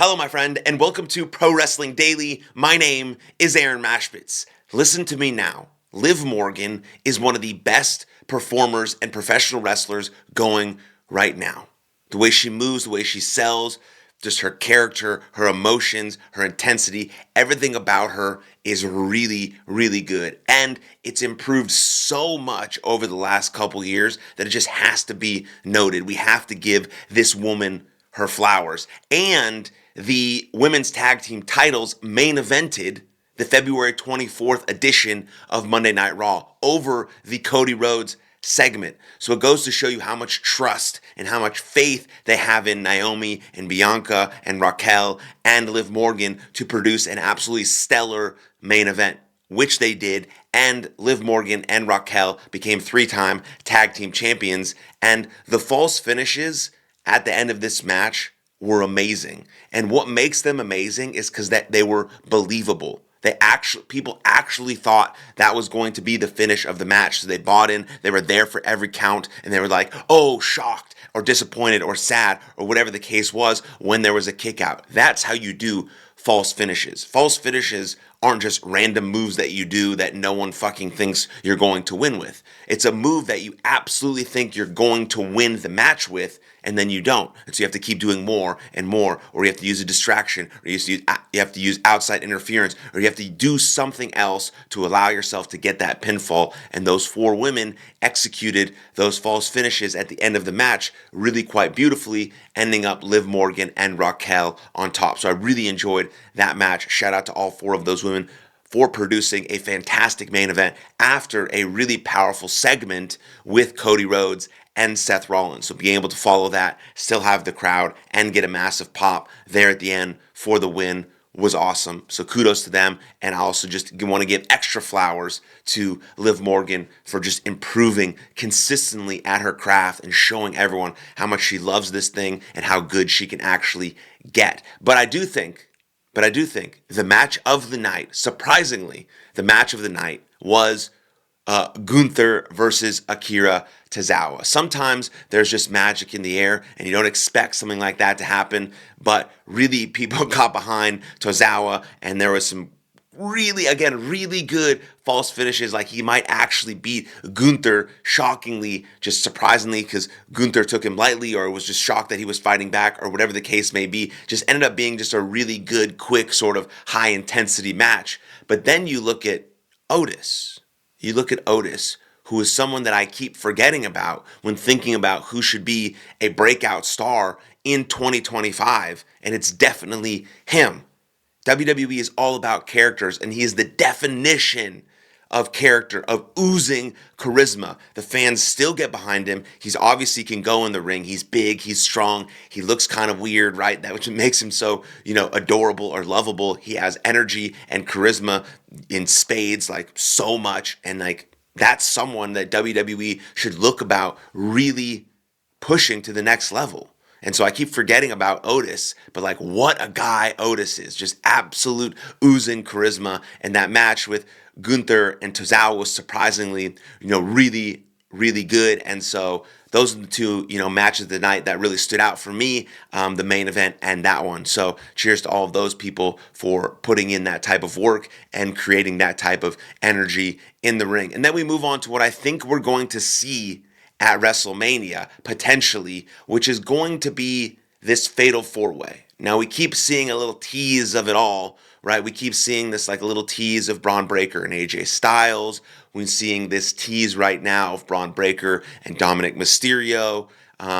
Hello, my friend, and welcome to Pro Wrestling Daily. My name is Aaron Machbitz. Listen to me now. Liv Morgan is one of the best performers and professional wrestlers going right now. The way she moves, the way she sells, just her character, her emotions, her intensity, everything about her is really, really good. And it's improved so much over the last couple years that it just has to be noted. We have to give this woman her flowers. And the women's tag team titles main evented the February 24th edition of Monday Night Raw over the Cody Rhodes segment. So it goes to show you how much trust and how much faith they have in Naomi and Bianca and Raquel and Liv Morgan to produce an absolutely stellar main event, which they did. And Liv Morgan and Raquel became 3-time tag team champions. And the false finishes at the end of this match were amazing. And what makes them amazing is because that they were believable. People actually thought that was going to be the finish of the match. So they bought in, they were there for every count, and they were like, oh, shocked or disappointed or sad or whatever the case was when there was a kick out. That's how you do false finishes. False finishes aren't just random moves that you do that no one fucking thinks you're going to win with. It's a move that you absolutely think you're going to win the match with, and then you don't. And so you have to keep doing more and more, or you have to use a distraction, or you have to use outside interference, or you have to do something else to allow yourself to get that pinfall. And those 4 women executed those false finishes at the end of the match really quite beautifully, ending up Liv Morgan and Raquel on top. So I really enjoyed that match. Shout out to all 4 of those women for producing a fantastic main event after a really powerful segment with Cody Rhodes and Seth Rollins. So being able to follow that, still have the crowd, and get a massive pop there at the end for the win was awesome. So kudos to them. And I also just want to give extra flowers to Liv Morgan for just improving consistently at her craft and showing everyone how much she loves this thing and how good she can actually get. But I do think the match of the night, surprisingly, the match of the night was Gunther versus Akira Tozawa. Sometimes there's just magic in the air and you don't expect something like that to happen, but really people got behind Tozawa and there was some really good false finishes. Like he might actually beat Gunther shockingly, just surprisingly, because Gunther took him lightly or was just shocked that he was fighting back or whatever the case may be. Just ended up being just a really good, quick, sort of high intensity match. But then you look at Otis. Who is someone that I keep forgetting about when thinking about who should be a breakout star in 2025, and it's definitely him. WWE is all about characters, and he is the definition of character, of oozing charisma. The fans still get behind him. He's obviously can go in the ring. He's big, he's strong, he looks kind of weird, right? That which makes him so, adorable or lovable. He has energy and charisma in spades, like so much, and like that's someone that WWE should look about really pushing to the next level. And so I keep forgetting about Otis, but like what a guy Otis is. Just absolute oozing charisma. And that match with Gunther and Tozawa was surprisingly, really, really good. And so those are the 2, matches of the night that really stood out for me, the main event and that one. So cheers to all of those people for putting in that type of work and creating that type of energy in the ring. And then we move on to what I think we're going to see at WrestleMania, potentially, which is going to be this fatal 4-way. Now, we keep seeing a little tease of it all, right? We keep seeing this like a little tease of Braun Breaker and AJ Styles. We're seeing this tease right now of Braun Breaker and Dominic Mysterio.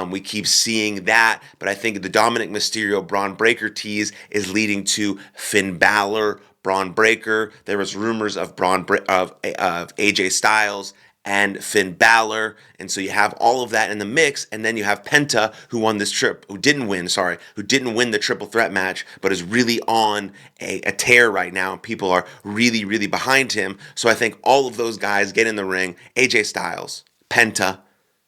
We keep seeing that, but I think the Dominic Mysterio Braun Breaker tease is leading to Finn Balor, Braun Breaker. There was rumors of AJ Styles and Finn Balor, and so you have all of that in the mix, and then you have Penta, who didn't win the triple threat match, but is really on a tear right now, and people are really, really behind him. So I think all of those guys get in the ring, AJ Styles, Penta,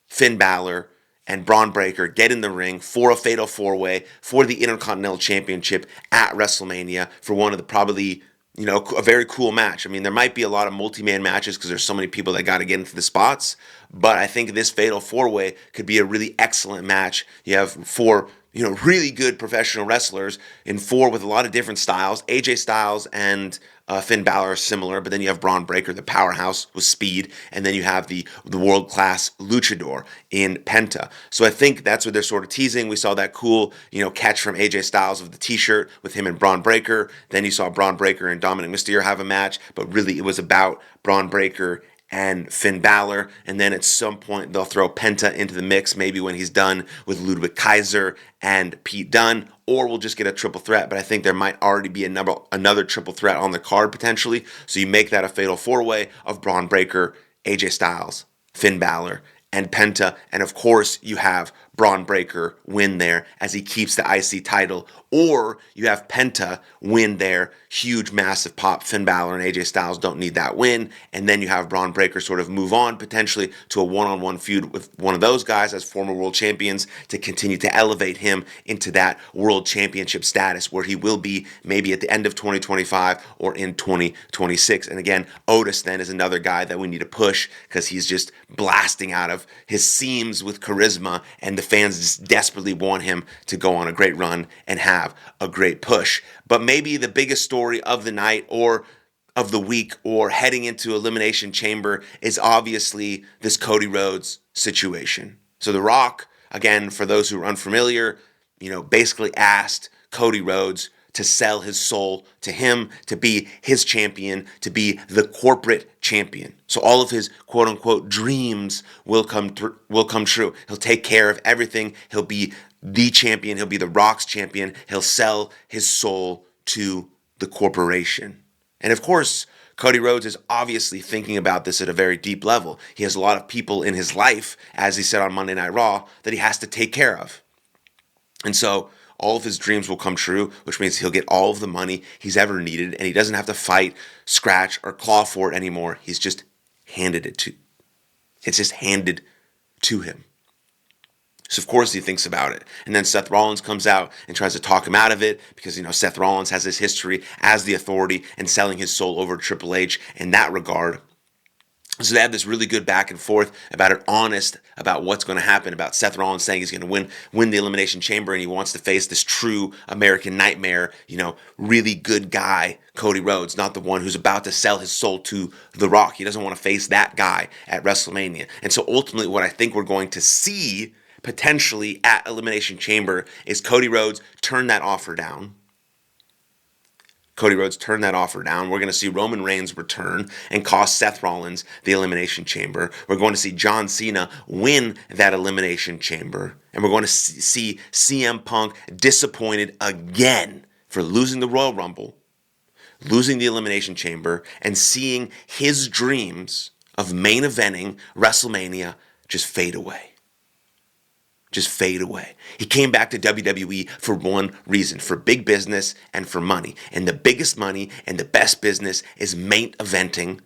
Finn Balor, and Braun Breaker get in the ring for a fatal 4-way for the Intercontinental Championship at WrestleMania for one of the probably a very cool match. I mean, there might be a lot of multi-man matches because there's so many people that got to get into the spots, but I think this fatal 4-way could be a really excellent match. You have 4 really good professional wrestlers in 4 with a lot of different styles. AJ Styles and Finn Balor are similar, but then you have Braun Breaker, the powerhouse with speed, and then you have the world-class luchador in Penta. So I think that's what they're sort of teasing. We saw that cool, catch from AJ Styles of the t-shirt with him and Braun Breaker. Then you saw Braun Breaker and Dominic Mysterio have a match, but really it was about Braun Breaker and Finn Balor, and then at some point they'll throw Penta into the mix, maybe when he's done with Ludwig Kaiser and Pete Dunne, or we'll just get a triple threat, but I think there might already be another triple threat on the card potentially, so you make that a fatal 4-way of Braun Breaker, AJ Styles, Finn Balor, and Penta, and of course you have Braun Breaker win there as he keeps the IC title, or you have Penta win there, huge massive pop. Finn Balor and AJ Styles don't need that win, and then you have Braun Breaker sort of move on potentially to a one-on-one feud with one of those guys as former world champions to continue to elevate him into that world championship status where he will be maybe at the end of 2025 or in 2026. And again, Otis then is another guy that we need to push because he's just blasting out of his seams with charisma, and the fans just desperately want him to go on a great run and have a great push. But maybe the biggest story of the night or of the week or heading into Elimination Chamber is obviously this Cody Rhodes situation. So The Rock, again, for those who are unfamiliar, basically asked Cody Rhodes to sell his soul to him, to be his champion, to be the corporate champion. So all of his quote-unquote dreams will come true. He'll take care of everything. He'll be the champion. He'll be The Rock's champion. He'll sell his soul to the corporation. And of course, Cody Rhodes is obviously thinking about this at a very deep level. He has a lot of people in his life, as he said on Monday Night Raw, that he has to take care of. And so all of his dreams will come true, which means he'll get all of the money he's ever needed, and he doesn't have to fight, scratch, or claw for it anymore. He's just it's just handed to him. So of course he thinks about it. And then Seth Rollins comes out and tries to talk him out of it because, Seth Rollins has this history as the Authority and selling his soul over to Triple H in that regard. So they have this really good back and forth about it, honest about what's going to happen, about Seth Rollins saying he's going to win the Elimination Chamber and he wants to face this true American nightmare, really good guy, Cody Rhodes, not the one who's about to sell his soul to The Rock. He doesn't want to face that guy at WrestleMania. And so ultimately what I think we're going to see potentially at Elimination Chamber is Cody Rhodes turn that offer down. Cody Rhodes turned that offer down. We're going to see Roman Reigns return and cost Seth Rollins the Elimination Chamber. We're going to see John Cena win that Elimination Chamber. And we're going to see CM Punk disappointed again for losing the Royal Rumble, losing the Elimination Chamber, and seeing his dreams of main eventing WrestleMania just fade away. Just fade away. He came back to WWE for one reason, for big business and for money. And the biggest money and the best business is main eventing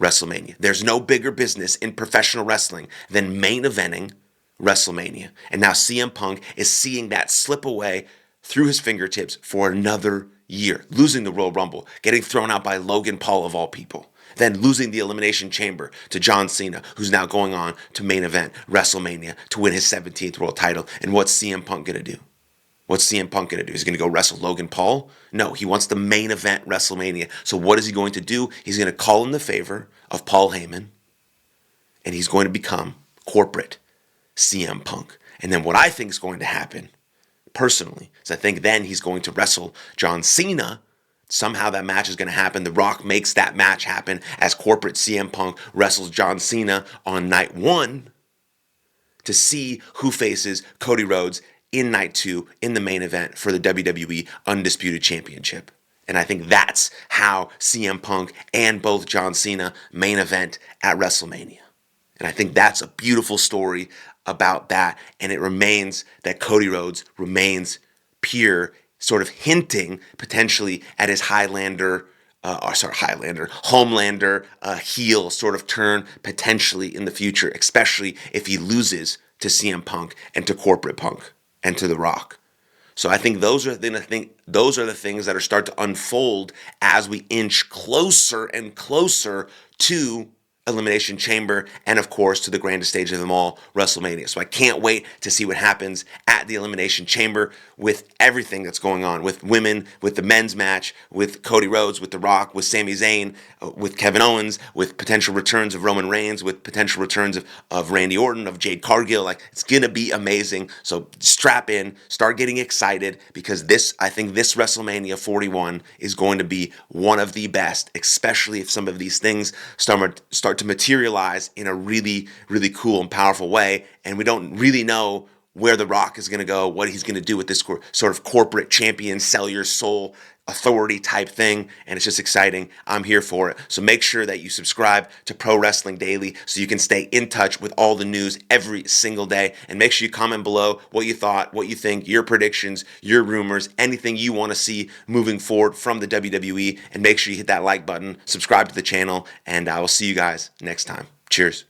WrestleMania. There's no bigger business in professional wrestling than main eventing WrestleMania. And now CM Punk is seeing that slip away through his fingertips for another year, losing the Royal Rumble, getting thrown out by Logan Paul of all people. Then losing the Elimination Chamber to John Cena, who's now going on to main event WrestleMania to win his 17th world title. And what's CM Punk going to do? What's CM Punk going to do? Is he going to go wrestle Logan Paul? No, he wants the main event WrestleMania. So what is he going to do? He's going to call in the favor of Paul Heyman, and he's going to become corporate CM Punk. And then what I think is going to happen, personally, is I think then he's going to wrestle John Cena. Somehow that match is going to happen. The Rock makes that match happen as corporate CM Punk wrestles John Cena on night 1 to see who faces Cody Rhodes in night 2 in the main event for the WWE Undisputed Championship. And I think that's how CM Punk and both John Cena main event at WrestleMania. And I think that's a beautiful story about that. And it remains that Cody Rhodes remains pure, sort of hinting potentially at his Homelander heel sort of turn potentially in the future, especially if he loses to CM Punk and to corporate Punk and to The Rock. So I think those are the things that are start to unfold as we inch closer and closer to Elimination Chamber, and of course to the grandest stage of them all, WrestleMania. So I can't wait to see what happens at the Elimination Chamber with everything that's going on, with women, with the men's match, with Cody Rhodes, with The Rock, with Sami Zayn, with Kevin Owens, with potential returns of Roman Reigns, with potential returns of Randy Orton, of Jade Cargill. Like, it's going to be amazing. So strap in, start getting excited, because I think this WrestleMania 41 is going to be one of the best, especially if some of these things start to materialize in a really, really cool and powerful way. And we don't really know where The Rock is going to go, what he's going to do with this sort of corporate champion, sell your soul authority type thing, and it's just exciting. I'm here for it. So make sure that you subscribe to Pro Wrestling Daily so you can stay in touch with all the news every single day, and make sure you comment below what you thought, what you think, your predictions, your rumors, anything you want to see moving forward from the WWE, and make sure you hit that like button, subscribe to the channel, and I will see you guys next time. Cheers.